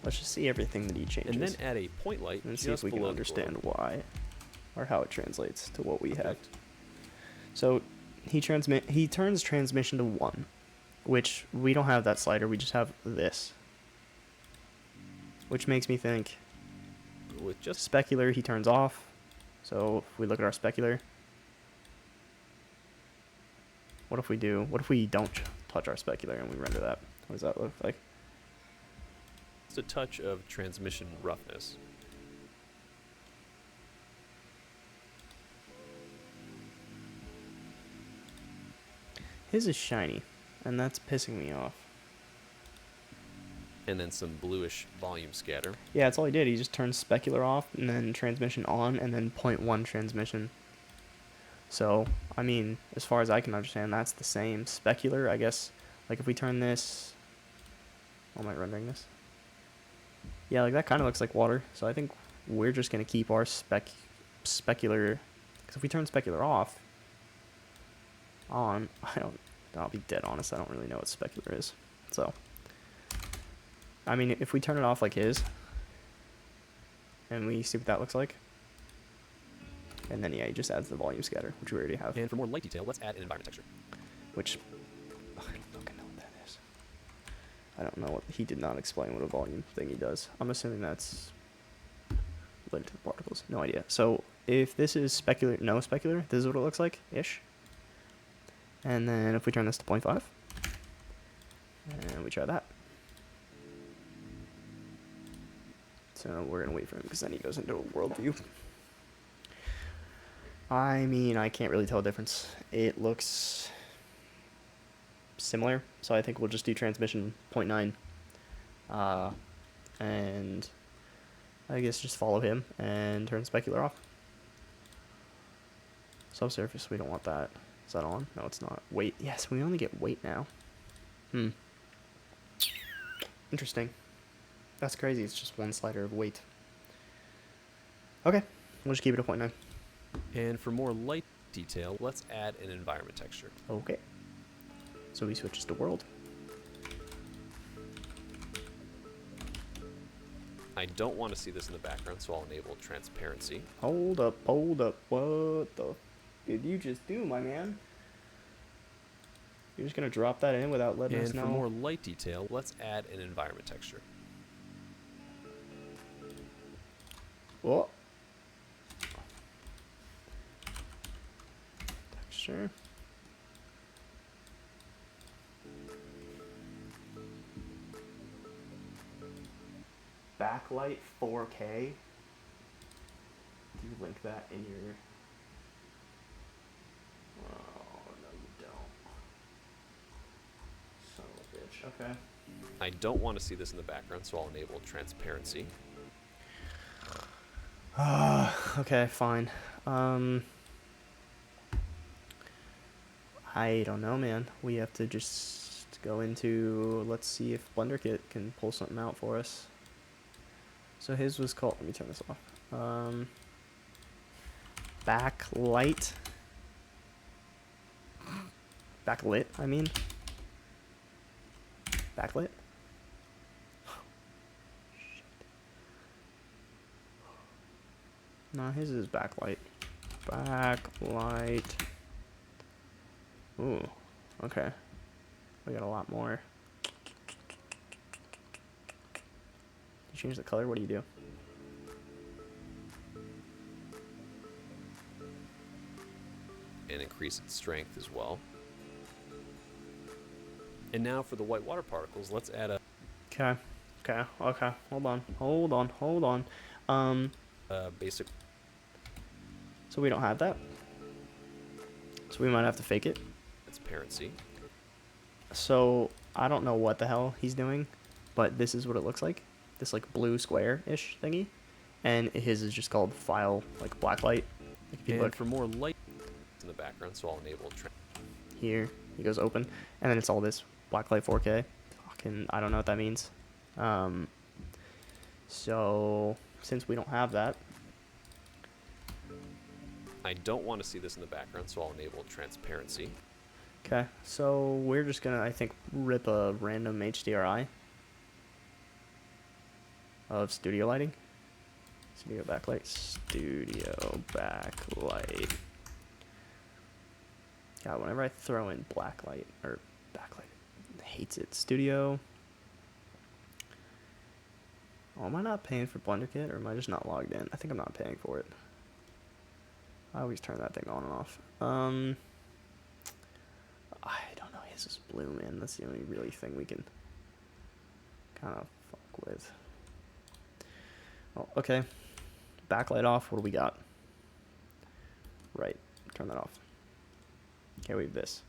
Let's just see everything that he changes. And then add a point light and just see if we can below understand the globe. why or how it translates to what we have. Perfect. So he turns transmission to 1, which we don't have that slider, we just have this. Which makes me think With just specular he turns off. So if we look at our specular, what if we don't touch our specular and we render that? What does that look like? a touch of transmission roughness. His is shiny, and that's pissing me off. And then some bluish volume scatter. Yeah, that's all he did. He just turned specular off, and then transmission on, and then 0.1 transmission. So, I mean, as far as I can understand, that's the same. Specular, I guess, like if we turn this... How am I rendering this? Yeah, like that kind of looks like water. So I think we're just going to keep our specular... Because if we turn specular off, on, I'll be dead honest, I don't really know what specular is. So, I mean, if we turn it off like his, and we see what that looks like, and then, yeah, he just adds the volume scatter, which we already have. And for more light detail, let's add an environment texture. Which, I don't fucking know what that is. I don't know what, he did not explain what a volume thingy does. I'm assuming that's related to the particles. No idea. So, if this is specular, no specular, this is what it looks like, ish. And then if we turn this to 0.5, and we try that. So we're going to wait for him, because then he goes into a worldview. I mean, I can't really tell a difference. It looks similar, so I think we'll just do transmission 0.9. And I guess just follow him and turn specular off. Subsurface, we don't want that. Is that on? No, it's not. Weight. Yes, we only get weight now. Interesting. That's crazy. It's just one slider of weight. Okay. We'll just keep it at 0.9. And for more light detail, let's add an environment texture. Okay. So we switches to world. I don't want to see this in the background, so I'll enable transparency. Hold up. What the did you just do, my man? You're just going to drop that in without letting us And know? for more light detail, let's add an environment texture. Oh. Texture. Backlight 4K. Do you link that in your... Oh, no you don't. Son of a bitch. Okay. I don't want to see this in the background, so I'll enable transparency. Okay, fine. I don't know, man. We have to just go into... Let's see if BlenderKit can pull something out for us. So his was called... Let me turn this off. Backlight. Backlit, I mean. Backlit? No, his is backlight. Backlight. Ooh, okay. We got a lot more. You change the color? What do you do? And increase its strength as well. And now for the white water particles, let's add a Okay. Hold on. basic. So we don't have that. So we might have to fake it. Transparency. So I don't know what the hell he's doing, but this is what it looks like. This like blue square-ish thingy. And his is just called file, like blacklight. Like if you And look for more light in the background, so I'll enable here, he goes open, and then it's all this blacklight 4K. Fucking, I don't know what that means. So since we don't have that, I don't want to see this in the background, so I'll enable transparency. okay, so we're just gonna, I think, rip a random HDRI. of studio lighting. Studio backlight. Studio backlight. God, whenever I throw in blacklight or backlight, it hates it. Studio. Oh, am I not paying for BlenderKit, or am I just not logged in? I think I'm not paying for it. I always turn that thing on and off. I don't know. His is blue, man. That's the only really thing we can kind of fuck with. Oh, okay. Backlight off. What do we got? Right. Turn that off. Okay, we have this.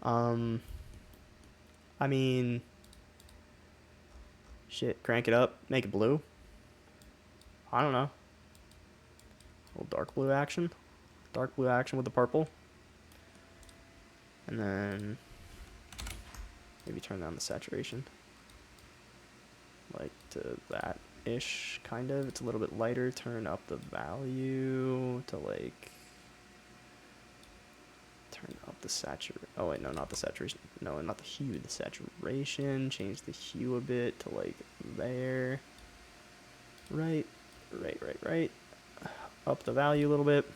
I mean, shit. Crank it up. Make it blue. I don't know. A little dark blue action. Dark blue action with the purple. And then maybe turn down the saturation. Like to that-ish, kind of. It's a little bit lighter. Turn up the value to like... Turn up the saturation. Oh wait, no, not the saturation. No, not the hue. The saturation. Change the hue a bit to like there. Right. Up the value a little bit.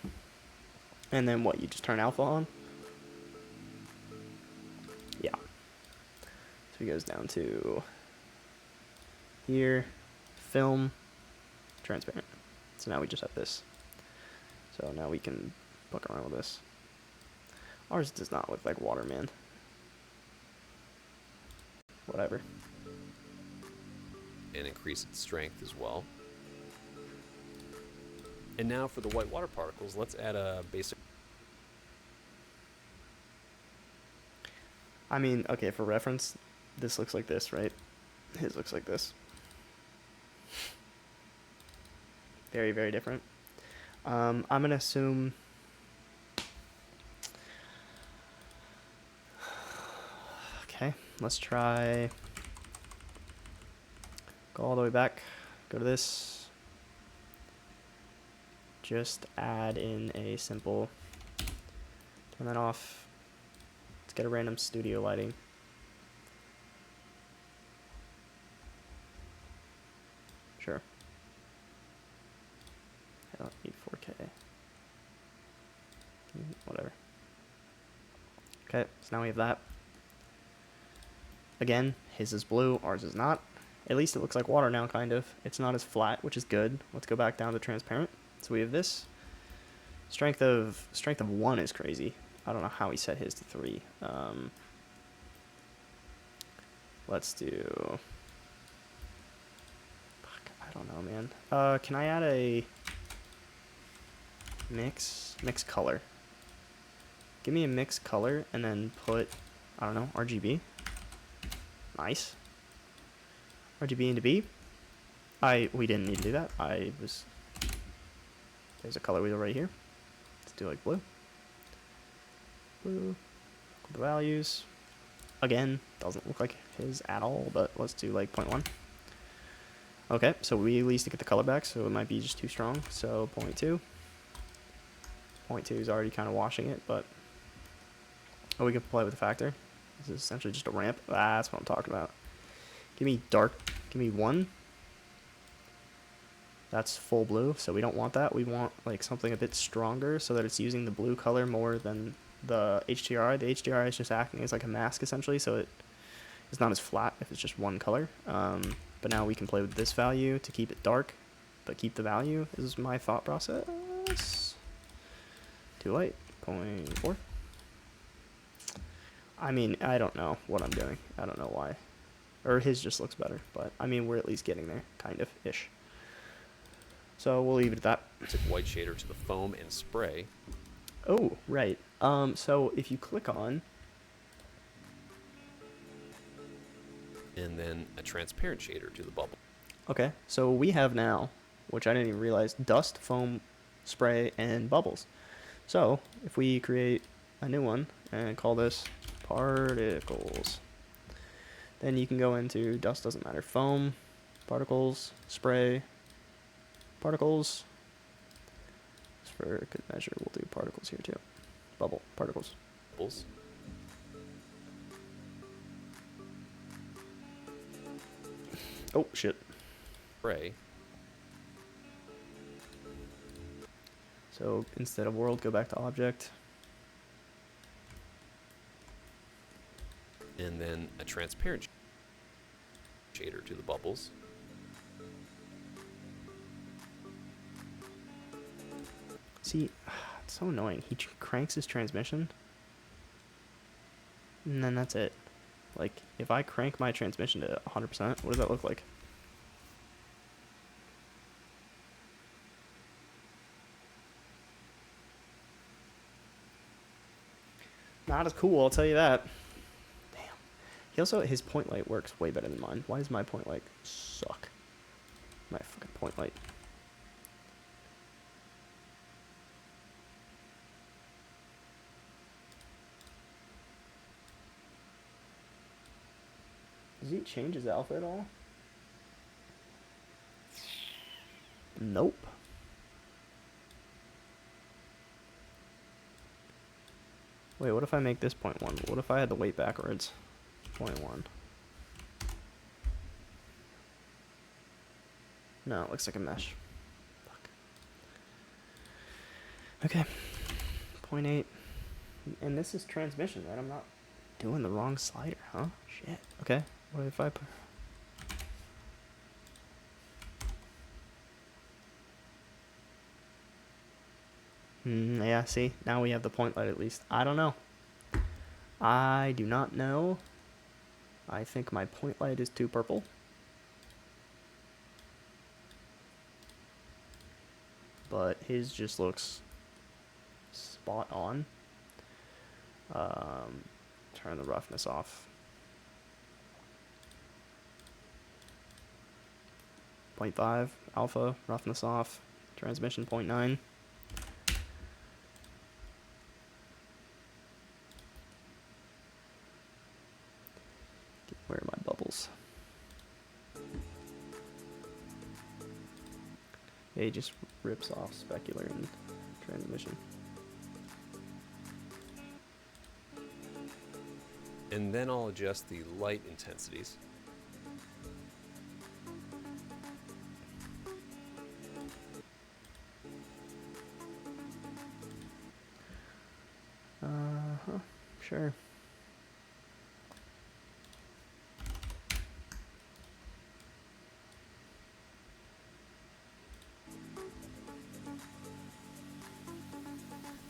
And then what? You just turn alpha on? Yeah. So he goes down to here, film, transparent. So now we just have this. So now we can fuck around with this. Ours does not look like water, man. Whatever. And increase its strength as well. And now for the white water particles, let's add a basic... I mean, okay, for reference, this looks like this, right? His looks like this. Very, very different. I'm going to assume... Okay, let's try... Go all the way back. Go to this. Just add in a simple... Turn that off. Let's get a random studio lighting. Sure. I don't need 4K. Whatever. Okay, so now we have that. Again, his is blue, ours is not. At least it looks like water now, kind of. It's not as flat, which is good. Let's go back down to transparent. So we have this. Strength of 1 is crazy. I don't know how he set his to 3. Let's do... Fuck, I don't know, man. Can I add a mix color? Give me a mix color and then put, I don't know, RGB. Nice. RGB into B. We didn't need to do that. There's a color wheel right here. Let's do like blue. Blue. The values. Again, doesn't look like his at all, but let's do like 0.1. Okay, so we at least get the color back, so it might be just too strong. So 0.2. 0.2 is already kind of washing it, but we can play with the factor. This is essentially just a ramp. That's what I'm talking about. Give me dark. Give me 1. That's full blue, so we don't want that. We want like something a bit stronger so that it's using the blue color more than the HDRI. The HDRI is just acting as like a mask essentially, so it's not as flat if it's just one color. But now we can play with this value to keep it dark, but keep the value. This is my thought process. Too light. 0.4. I mean, I don't know what I'm doing. I don't know why. Or his just looks better, but I mean, we're at least getting there, kind of, ish. So we'll leave it at that. Basic white shader to the foam and spray. Oh, right. So if you click on... And then a transparent shader to the bubble. Okay, so we have now, which I didn't even realize, dust, foam, spray, and bubbles. So if we create a new one and call this particles, then you can go into dust doesn't matter, foam, particles, spray, particles. Just for good measure, we'll do particles here too. Bubble, particles. Bubbles. Oh, shit. array. So instead of world, go back to object. And then a transparent shader to the bubbles. See, it's so annoying. He cranks his transmission, and then that's it. Like, if I crank my transmission to 100%, what does that look like? Not as cool, I'll tell you that. Damn. He also, his point light works way better than mine. Why does my point light suck? My fucking point light. Does he change his alpha at all? Nope. Wait, what if I make this 0.1? What if I had the weight backwards? 0.1. No, it looks like a mesh. Fuck. Okay. 0.8. And this is transmission, right? I'm not doing the wrong slider, huh? Shit. Okay. What if I put... yeah, see? Now we have the point light at least. I don't know. I do not know. I think my point light is too purple. But his just looks spot on. Turn the roughness off. 0.5 alpha, roughness off. Transmission 0.9. Where are my bubbles? Yeah, he just rips off specular and transmission. And then I'll adjust the light intensities. Sure.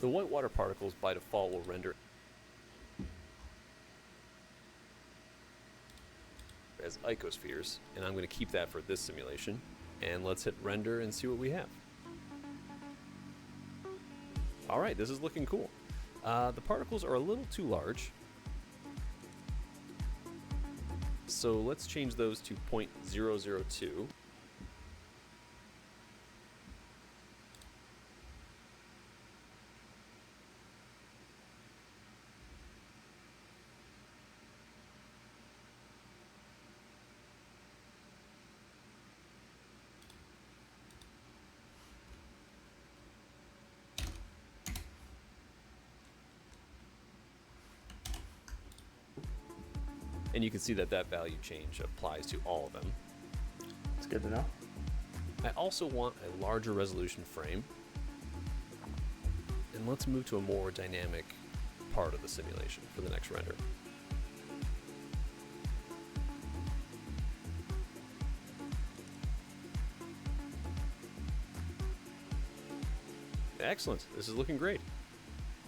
The white water particles by default will render as icospheres, and I'm going to keep that for this simulation. And let's hit render and see what we have. All right, this is looking cool. The particles are a little too large, so let's change those to 0.002. And you can see that that value change applies to all of them. It's good to know. I also want a larger resolution frame. And let's move to a more dynamic part of the simulation for the next render. Excellent, this is looking great.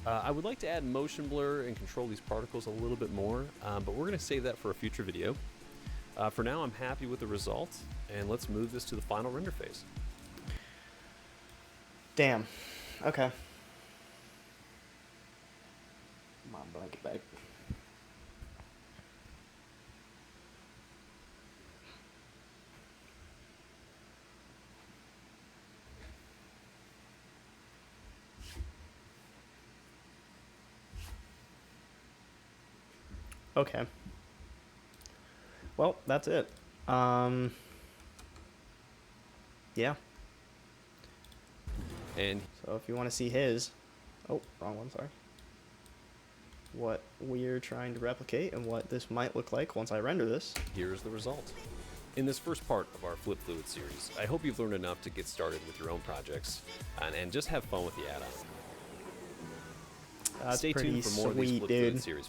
I would like to add motion blur and control these particles a little bit more, but we're going to save that for a future video. For now, I'm happy with the result, and let's move this to the final render phase. Damn. Okay. My blanket bag. Okay. Well, that's it. Yeah. And So if you want to see his... Oh, wrong one, sorry. What we're trying to replicate and what this might look like once I render this. here's the result. In this first part of our Flip Fluid series, I hope you've learned enough to get started with your own projects and just have fun with the add-on. That's Stay pretty tuned for more of these sweet, Flip dude. Fluid series